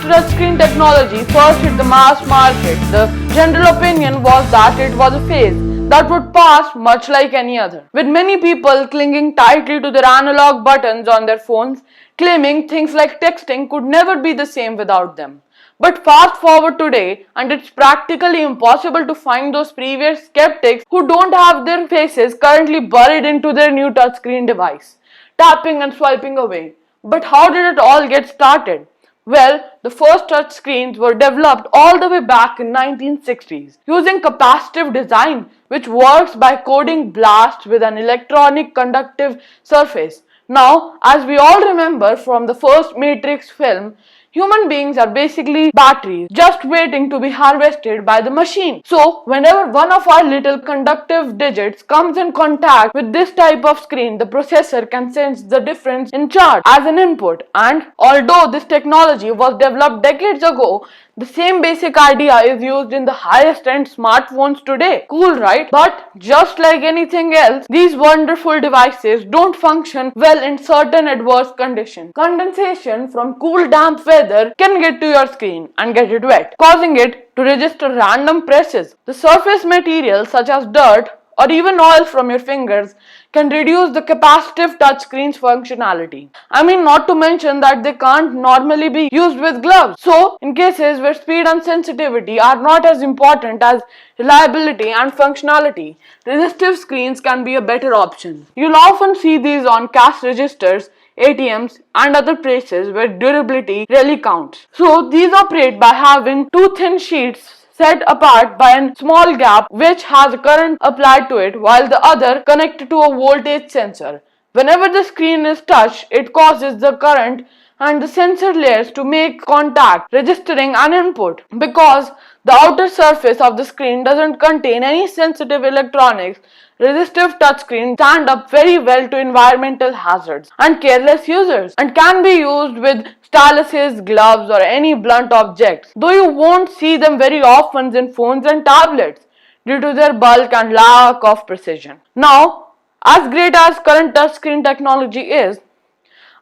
touchscreen technology first hit the mass market, the general opinion was that it was a phase that would pass much like any other, with many people clinging tightly to their analog buttons on their phones, claiming things like texting could never be the same without them. But fast forward today, and it's practically impossible to find those previous skeptics who don't have their faces currently buried into their new touchscreen device, tapping and swiping away. But how did it all get started? Well, the first touchscreens were developed all the way back in 1960s using capacitive design, which works by coding blasts with an electronic conductive surface. Now, as we all remember from the first Matrix film, human beings are basically batteries just waiting to be harvested by the machine. So, whenever one of our little conductive digits comes in contact with this type of screen, the processor can sense the difference in charge as an input. And although this technology was developed decades ago, the same basic idea is used in the highest end smartphones today. Cool, right? But just like anything else, these wonderful devices don't function well in certain adverse conditions. Condensation from cool damp weather can get to your screen and get it wet, causing it to register random presses. The surface materials such as dirt or even oil from your fingers can reduce the capacitive touchscreen's functionality. Not to mention that they can't normally be used with gloves. So, in cases where speed and sensitivity are not as important as reliability and functionality, resistive screens can be a better option. You'll often see these on cash registers, ATMs, and other places where durability really counts. So, these operate by having two thin sheets set apart by a small gap which has a current applied to it while the other connected to a voltage sensor. Whenever the screen is touched, it causes the current and the sensor layers to make contact, registering an input. Because the outer surface of the screen doesn't contain any sensitive electronics, resistive touchscreens stand up very well to environmental hazards and careless users, and can be used with styluses, gloves, or any blunt objects, though you won't see them very often in phones and tablets due to their bulk and lack of precision. Now, as great as current touchscreen technology is,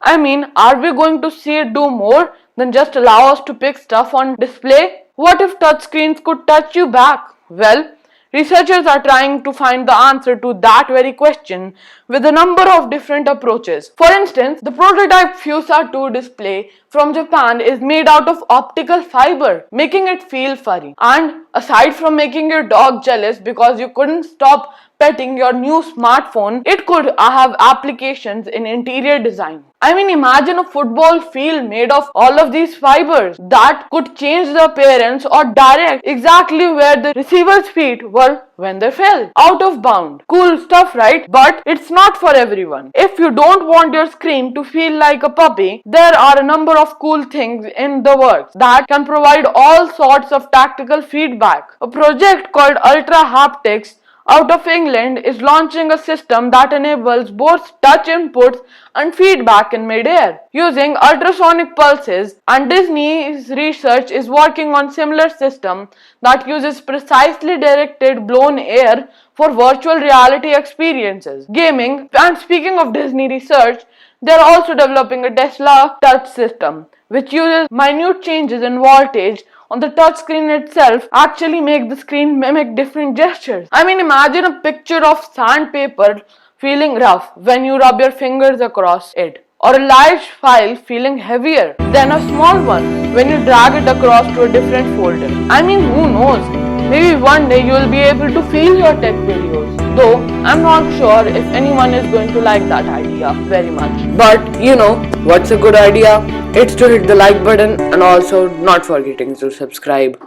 are we going to see it do more than just allow us to pick stuff on display? What if touchscreens could touch you back? Well, researchers are trying to find the answer to that very question with a number of different approaches. For instance, the prototype Fusa 2 display from Japan is made out of optical fiber, making it feel furry. And aside from making your dog jealous because you couldn't stop petting your new smartphone, it could have applications in interior design. Imagine a football field made of all of these fibers that could change the appearance or direct exactly where the receiver's feet were when they fell out of bound. Cool stuff, right? But it's not for everyone. If you don't want your screen to feel like a puppy, there are a number of cool things in the works that can provide all sorts of tactical feedback. A project called Ultra Haptics out of England is launching a system that enables both touch inputs and feedback in mid-air using ultrasonic pulses, and Disney's research is working on similar system that uses precisely directed blown air for virtual reality experiences, gaming. And speaking of Disney research, they're also developing a Tesla touch system which uses minute changes in voltage on the touchscreen itself actually make the screen mimic different gestures. Imagine a picture of sandpaper feeling rough when you rub your fingers across it, or a large file feeling heavier than a small one when you drag it across to a different folder. Who knows? Maybe one day you will be able to feel your tech videos. Though I'm not sure if anyone is going to like that idea very much. But what's a good idea? It's to hit the like button and also not forgetting to subscribe.